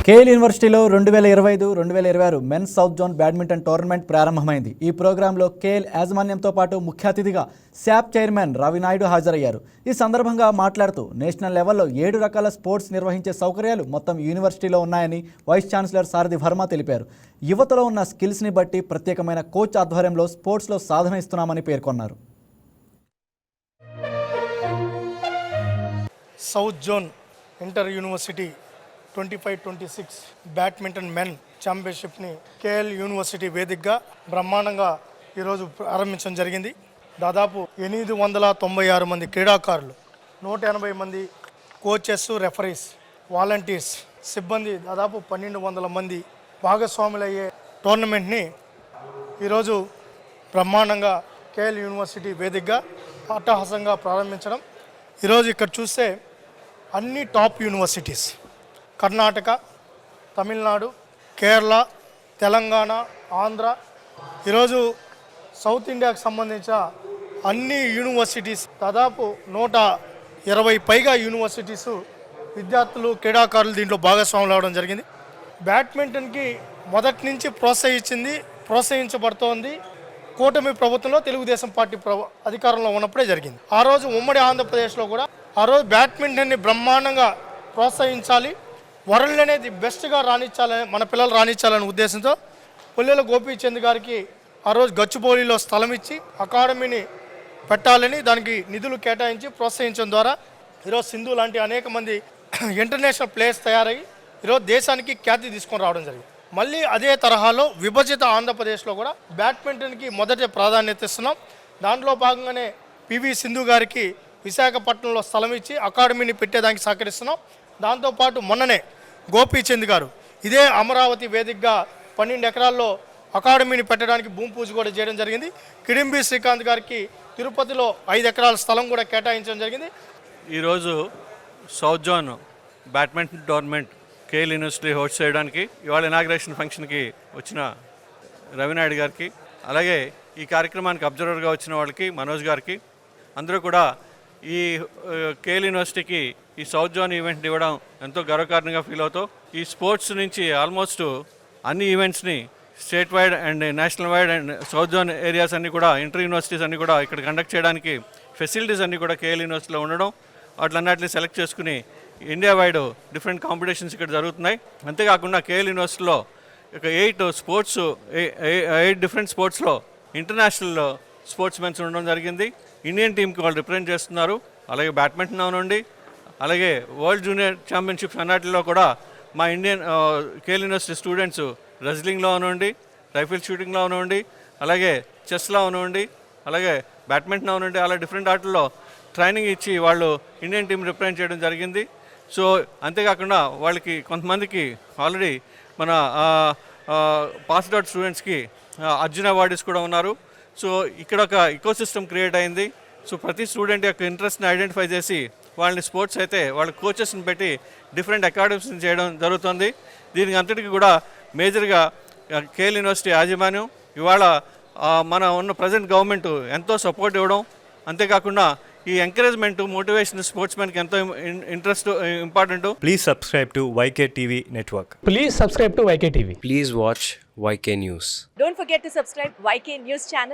KL యూనివర్సిటీలో 2025-2026 men's south zone badminton tournament ప్రారంభమైంది. ఈ ప్రోగ్రాంలో కేఎల్ యాజమాన్యంతో పాటు ముఖ్య అతిథిగా శాప్ చైర్మన్ రవి నాయుడు హాజరయ్యారు. ఈ సందర్భంగా మాట్లాడుతూ నేషనల్ లెవెల్లో 7 రకాల స్పోర్ట్స్ నిర్వహించే సౌకర్యాలు మొత్తం యూనివర్సిటీలో ఉన్నాయని వైస్ ఛాన్సలర్ సారథి వర్మ తెలిపారు. యువతలో ఉన్న స్కిల్స్ని బట్టి ప్రత్యేకమైన కోచ్ ఆధ్వర్యంలో స్పోర్ట్స్లో సాధన ఇస్తున్నామని పేర్కొన్నారు. South zone inter university 25-26 badminton men ఛాంపియన్షిప్ని కేఎల్ యూనివర్సిటీ వేదికగా బ్రహ్మాండంగా ఈరోజు ప్రారంభించడం జరిగింది. దాదాపు 896 మంది క్రీడాకారులు, 180 మంది కోచెస్, రెఫరీస్, వాలంటీర్స్, సిబ్బంది, దాదాపు 1200 మంది భాగస్వాములయ్యే టోర్నమెంట్ని ఈరోజు బ్రహ్మాండంగా కేఎల్ యూనివర్సిటీ వేదికగా అట్టహాసంగా ప్రారంభించడం. ఈరోజు ఇక్కడ చూస్తే అన్ని టాప్ యూనివర్సిటీస్ కర్ణాటక, తమిళనాడు, కేరళ, తెలంగాణ, ఆంధ్ర, ఈరోజు సౌత్ ఇండియాకు సంబంధించిన అన్ని యూనివర్సిటీస్, దాదాపు 120 పైగా యూనివర్సిటీసు విద్యార్థులు, క్రీడాకారులు దీంట్లో భాగస్వాములు అవడం జరిగింది. బ్యాడ్మింటన్కి మొదటి నుంచి ప్రోత్సహించబడుతోంది. కూటమి ప్రభుత్వంలో తెలుగుదేశం పార్టీ అధికారంలో ఉన్నప్పుడే జరిగింది. ఆ రోజు ఉమ్మడి ఆంధ్రప్రదేశ్లో కూడా ఆ రోజు బ్యాడ్మింటన్ని బ్రహ్మాండంగా ప్రోత్సహించాలి, వరల్డ్ అనేది బెస్ట్గా రాణించాలని, మన పిల్లలు రాణించాలనే ఉద్దేశంతో పుల్లెల గోపీచంద్ గారికి ఆ రోజు గచ్చిబౌలిలో స్థలం ఇచ్చి అకాడమీని పెట్టాలని దానికి నిధులు కేటాయించి ప్రోత్సహించడం ద్వారా ఈరోజు సింధు లాంటి అనేక మంది ఇంటర్నేషనల్ ప్లేయర్స్ తయారయ్యి ఈరోజు దేశానికి ఖ్యాతి తీసుకొని రావడం జరిగింది. మళ్ళీ అదే తరహాలో విభజిత ఆంధ్రప్రదేశ్లో కూడా బ్యాడ్మింటన్కి మొదటి ప్రాధాన్యత ఇస్తున్నాం. దాంట్లో భాగంగానే పివి సింధు గారికి విశాఖపట్నంలో స్థలం ఇచ్చి అకాడమీని పెట్టేదానికి సహకరిస్తున్నాం. దాంతోపాటు మొన్ననే గోపీచంద్ గారు ఇదే అమరావతి వేదికగా 12 ఎకరాల్లో అకాడమీని పెట్టడానికి భూమి పూజ కూడా చేయడం జరిగింది. కిడింబి శ్రీకాంత్ గారికి తిరుపతిలో 5 ఎకరాల స్థలం కూడా కేటాయించడం జరిగింది. ఈరోజు south zone badminton tournament KL university host చేయడానికి ఇవాళ ఇనాగ్రేషన్ ఫంక్షన్కి వచ్చిన రవినాయుడు గారికి, అలాగే ఈ కార్యక్రమానికి అబ్జర్వర్గా వచ్చిన వాళ్ళకి, మనోజ్ గారికి, అందరూ కూడా ఈ కేఎల్ యూనివర్సిటీకి ఈ సౌత్ జోన్ ఈవెంట్ని ఇవ్వడం ఎంతో గర్వకారణంగా ఫీల్ అవుతూ, ఈ స్పోర్ట్స్ నుంచి ఆల్మోస్ట్ అన్ని ఈవెంట్స్ని state wide and national wide and south zone areas అన్నీ కూడా, ఇంటర్ యూనివర్సిటీస్ అన్నీ కూడా ఇక్కడ కండక్ట్ చేయడానికి ఫెసిలిటీస్ అన్నీ కూడా కేఎల్ యూనివర్సిటీలో ఉండడం, వాటిలన్నిటిని సెలెక్ట్ చేసుకుని ఇండియా వైడ్ డిఫరెంట్ కాంపిటీషన్స్ ఇక్కడ జరుగుతున్నాయి. అంతేకాకుండా కేఎల్ యూనివర్సిటీలో ఒక 8 డిఫరెంట్ స్పోర్ట్స్లో ఇంటర్నేషనల్ స్పోర్ట్స్ మెన్స్ ఉండడం జరిగింది. ఇండియన్ టీంకి వాళ్ళు రిప్రజెంట్ చేస్తున్నారు. అలాగే బ్యాడ్మింటన్ అవనండి, అలాగే వరల్డ్ జూనియర్ ఛాంపియన్షిప్స్ అన్నిటిలో కూడా మా ఇండియన్ కేఎల్ యూనివర్సిటీ స్టూడెంట్స్ రెజ్లింగ్లో అవనండి, రైఫిల్ షూటింగ్లో అవనండి, అలాగే చెస్లో అవనండి, అలాగే బ్యాడ్మింటన్ అవనండి, అలా డిఫరెంట్ ఆటల్లో ట్రైనింగ్ ఇచ్చి వాళ్ళు ఇండియన్ టీం రిప్రజెంట్ చేయడం జరిగింది. సో అంతేకాకుండా వాళ్ళకి కొంతమందికి ఆల్రెడీ మన పాస్డ్ అవుట్ స్టూడెంట్స్కి అర్జున్ అవార్డ్స్ కూడా ఉన్నారు. సో ఇక్కడ ఒక ఇకోసిస్టమ్ క్రియేట్ అయింది. సో ప్రతి స్టూడెంట్ యొక్క ఇంట్రెస్ట్ని ఐడెంటిఫై చేసి వాళ్ళని స్పోర్ట్స్ అయితే వాళ్ళ కోచెస్ని పెట్టి డిఫరెంట్ అకాడమీస్ని చేయడం జరుగుతుంది. దీనికి అంతటికి కూడా మేజర్గా కేఎల్ యూనివర్సిటీ యాజమాన్యం ఇవాళ మన ఉన్న ప్రజెంట్ గవర్నమెంట్ ఎంతో సపోర్ట్ ఇవ్వడం, అంతేకాకుండా ఈ ఎంకరేజ్మెంట్, మోటివేషన్ స్పోర్ట్స్ మెన్కి ఎంతో interest important. Please subscribe to YK TV Network. Please subscribe to YK TV. Please watch YK News. Don't forget to subscribe YK News channel.